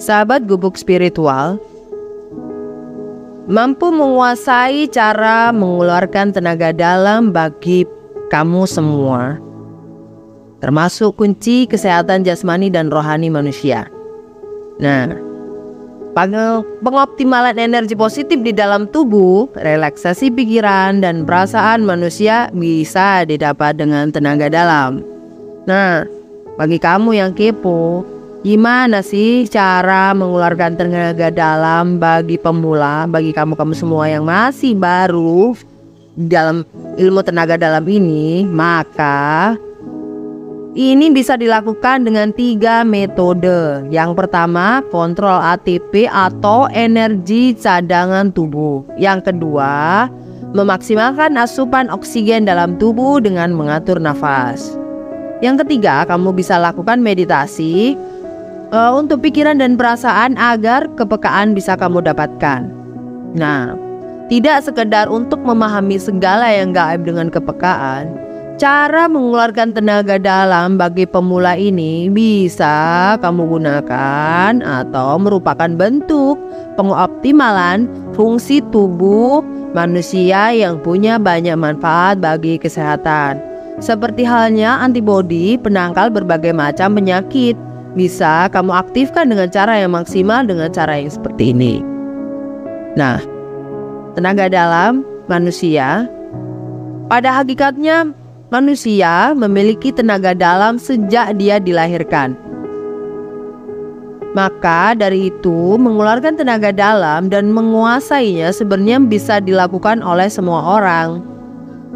Sahabat gubuk spiritual, mampu menguasai cara mengeluarkan tenaga dalam bagi kamu semua, termasuk kunci kesehatan jasmani dan rohani manusia. Nah, pengoptimalan energi positif di dalam tubuh, relaksasi pikiran dan perasaan manusia bisa didapat dengan tenaga dalam. Nah, bagi kamu yang kepo, gimana sih cara mengeluarkan tenaga dalam bagi pemula, bagi kamu-kamu semua yang masih baru dalam ilmu tenaga dalam ini? Maka ini bisa dilakukan dengan 3 metode. Yang pertama, kontrol ATP atau energi cadangan tubuh. Yang kedua, memaksimalkan asupan oksigen dalam tubuh dengan mengatur nafas. Yang ketiga, kamu bisa lakukan meditasi untuk pikiran dan perasaan agar kepekaan bisa kamu dapatkan. Nah, tidak sekedar untuk memahami segala yang gaib dengan kepekaan, cara mengeluarkan tenaga dalam bagi pemula ini bisa kamu gunakan atau merupakan bentuk pengoptimalan fungsi tubuh manusia yang punya banyak manfaat bagi kesehatan. Seperti halnya antibodi penangkal berbagai macam penyakit, bisa kamu aktifkan dengan cara yang maksimal dengan cara yang seperti ini. Nah, tenaga dalam manusia, pada hakikatnya manusia memiliki tenaga dalam sejak dia dilahirkan. Maka dari itu, mengeluarkan tenaga dalam dan menguasainya sebenarnya bisa dilakukan oleh semua orang.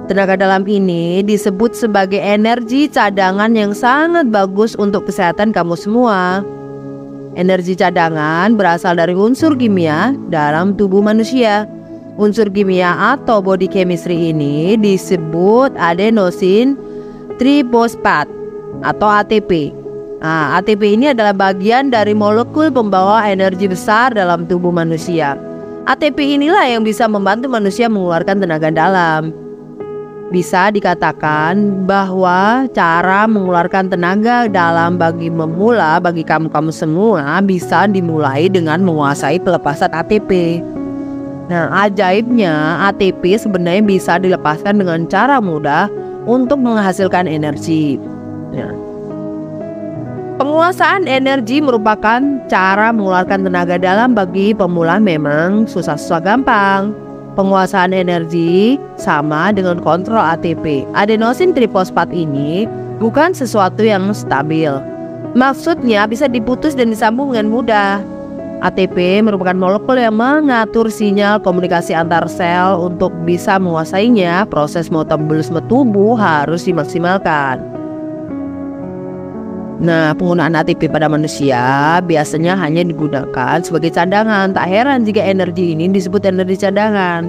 Tenaga dalam ini disebut sebagai energi cadangan yang sangat bagus untuk kesehatan kamu semua. Energi cadangan berasal dari unsur kimia dalam tubuh manusia. Unsur kimia atau body chemistry ini disebut adenosine triphosphate atau ATP. Nah, ATP ini adalah bagian dari molekul pembawa energi besar dalam tubuh manusia. ATP inilah yang bisa membantu manusia mengeluarkan tenaga dalam. Bisa dikatakan bahwa cara mengeluarkan tenaga dalam bagi pemula, bagi kamu-kamu semua, bisa dimulai dengan menguasai pelepasan ATP. Nah, ajaibnya ATP sebenarnya bisa dilepaskan dengan cara mudah untuk menghasilkan energi. Nah, penguasaan energi merupakan cara mengeluarkan tenaga dalam bagi pemula memang susah-susah gampang. Penguasaan energi sama dengan kontrol ATP. Adenosine triphosphate ini bukan sesuatu yang stabil. Maksudnya bisa diputus dan disambung dengan mudah. ATP merupakan molekul yang mengatur sinyal komunikasi antar sel. Untuk bisa menguasainya, proses metabolisme tubuh harus dimaksimalkan. Nah, penggunaan ATP pada manusia biasanya hanya digunakan sebagai cadangan. Tak heran jika energi ini disebut energi cadangan.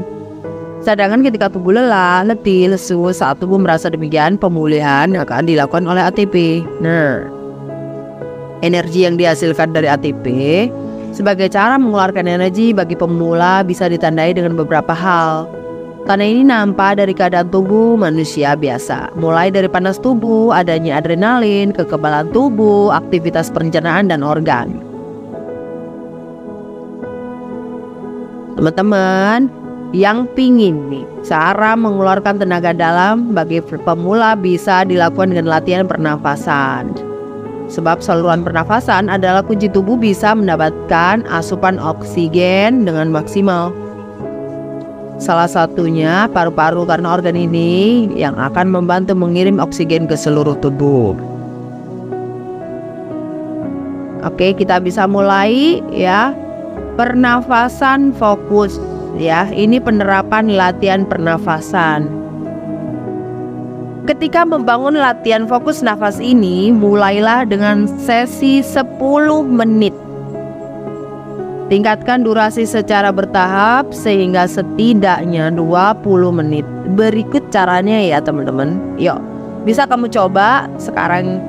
Cadangan ketika tubuh lelah, letih, lesu. Saat tubuh merasa demikian, pemulihan akan dilakukan oleh ATP. Nah, energi yang dihasilkan dari ATP sebagai cara mengeluarkan energi bagi pemula bisa ditandai dengan beberapa hal. Tanda ini nampak dari keadaan tubuh manusia biasa, mulai dari panas tubuh, adanya adrenalin, kekebalan tubuh, aktivitas pencernaan dan organ. Teman-teman yang pingin nih, cara mengeluarkan tenaga dalam bagi pemula bisa dilakukan dengan latihan pernafasan. Sebab saluran pernafasan adalah kunci tubuh bisa mendapatkan asupan oksigen dengan maksimal. Salah satunya paru-paru, karena organ ini yang akan membantu mengirim oksigen ke seluruh tubuh. Oke, kita bisa mulai ya. Pernafasan fokus ya. Ini penerapan latihan pernafasan. Ketika membangun latihan fokus nafas ini, mulailah dengan sesi 10 menit. Tingkatkan durasi secara bertahap sehingga setidaknya 20 menit. Berikut caranya ya teman-teman. Yuk, bisa kamu coba sekarang.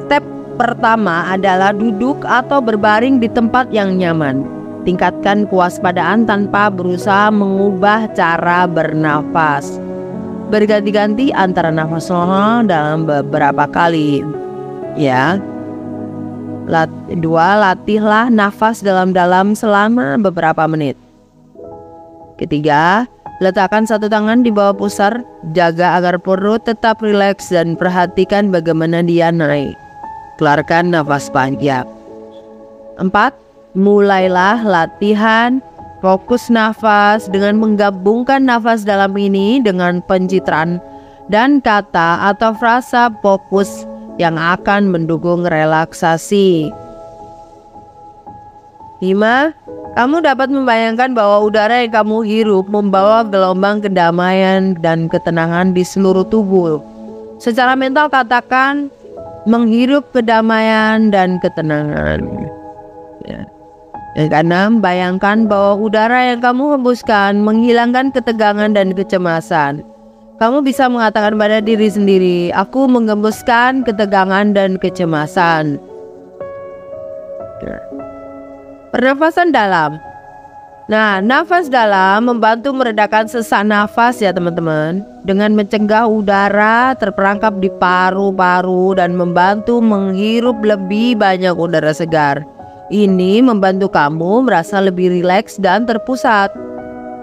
Step pertama adalah duduk atau berbaring di tempat yang nyaman. Tingkatkan kewaspadaan tanpa berusaha mengubah cara bernafas. Berganti-ganti antara nafas normal dalam beberapa kali. Ya. Dua, latihlah nafas dalam-dalam selama beberapa menit. Ketiga, letakkan satu tangan di bawah pusar, jaga agar perut tetap rileks dan perhatikan bagaimana dia naik. Keluarkan nafas panjang. 4, mulailah latihan fokus nafas dengan menggabungkan nafas dalam ini dengan pencitraan dan kata atau frasa fokus yang akan mendukung relaksasi. 5. Kamu dapat membayangkan bahwa udara yang kamu hirup membawa gelombang kedamaian dan ketenangan di seluruh tubuh. Secara mental katakan menghirup kedamaian dan ketenangan. Yang keenam, bayangkan bahwa udara yang kamu hembuskan menghilangkan ketegangan dan kecemasan. Kamu bisa mengatakan pada diri sendiri, aku menghembuskan ketegangan dan kecemasan. Pernafasan dalam. Nah, nafas dalam membantu meredakan sesak nafas ya teman-teman, dengan mencegah udara terperangkap di paru-paru dan membantu menghirup lebih banyak udara segar. Ini membantu kamu merasa lebih rileks dan terpusat.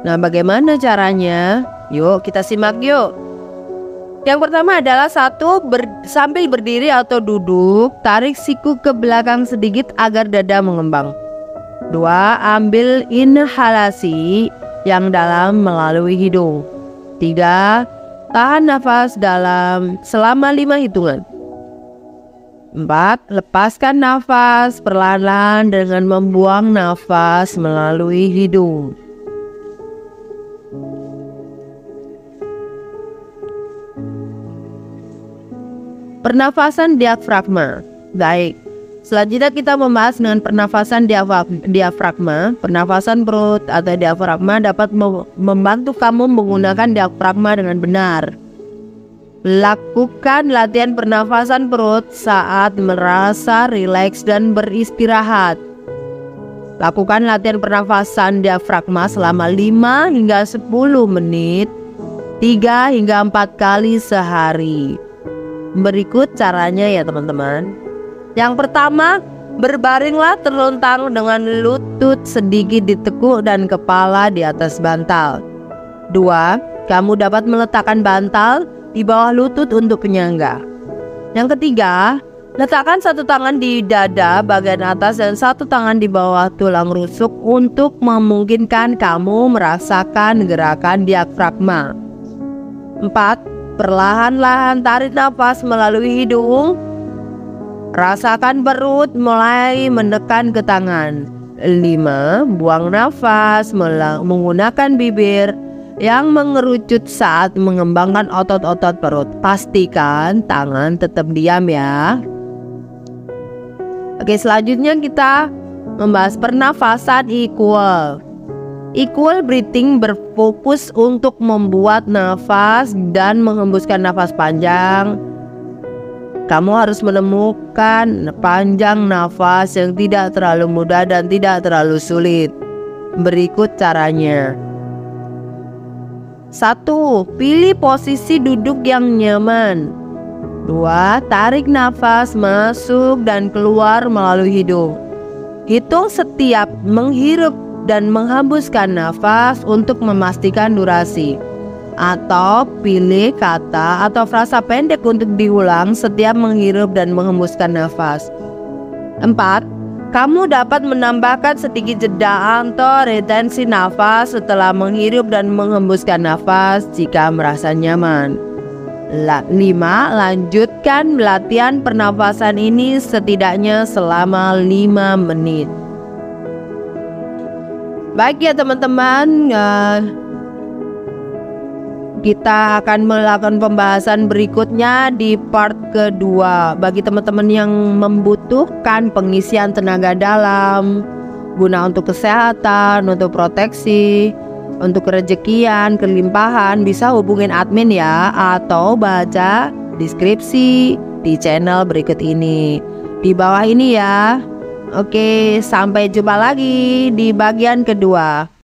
Nah, bagaimana caranya? Yuk kita simak yuk. Yang pertama adalah 1, sambil berdiri atau duduk, tarik siku ke belakang sedikit agar dada mengembang. 2, ambil inhalasi yang dalam melalui hidung. 3, tahan nafas dalam selama 5 hitungan. 4, lepaskan nafas perlahan dengan membuang nafas melalui hidung. Pernafasan diafragma. Baik, selanjutnya kita membahas dengan pernafasan diafragma. Pernafasan perut atau diafragma dapat membantu kamu menggunakan diafragma dengan benar. Lakukan latihan pernafasan perut saat merasa rileks dan beristirahat. Lakukan latihan pernafasan diafragma selama 5 hingga 10 menit, 3 hingga 4 kali sehari. Berikut caranya ya teman-teman. Yang pertama, berbaringlah terlentang dengan lutut sedikit ditekuk dan kepala di atas bantal. 2, kamu dapat meletakkan bantal di bawah lutut untuk penyangga. Yang ketiga, letakkan satu tangan di dada bagian atas dan satu tangan di bawah tulang rusuk untuk memungkinkan kamu merasakan gerakan diafragma. 4, perlahan-lahan tarik nafas melalui hidung. Rasakan perut mulai menekan ke tangan. 5, buang nafas menggunakan bibir yang mengerucut saat mengembangkan otot-otot perut. Pastikan tangan tetap diam ya. Oke, selanjutnya kita membahas pernafasan equal. Equal breathing berfokus untuk membuat nafas dan menghembuskan nafas panjang. Kamu harus menemukan panjang nafas yang tidak terlalu mudah dan tidak terlalu sulit. Berikut caranya. 1, pilih posisi duduk yang nyaman. 2, tarik nafas masuk dan keluar melalui hidung. Hitung setiap menghirup dan menghembuskan nafas untuk memastikan durasi. Atau pilih kata atau frasa pendek untuk diulang setiap menghirup dan menghembuskan nafas. 4, kamu dapat menambahkan sedikit jeda atau retensi nafas setelah menghirup dan menghembuskan nafas jika merasa nyaman. 5, lanjutkan latihan pernafasan ini setidaknya selama 5 menit. Baik ya teman-teman, kita akan melakukan pembahasan berikutnya di part kedua. Bagi teman-teman yang membutuhkan pengisian tenaga dalam guna untuk kesehatan, untuk proteksi, untuk kerejekian, kelimpahan, bisa hubungin admin ya, atau baca deskripsi di channel berikut ini, di bawah ini ya. Oke, sampai jumpa lagi di bagian kedua.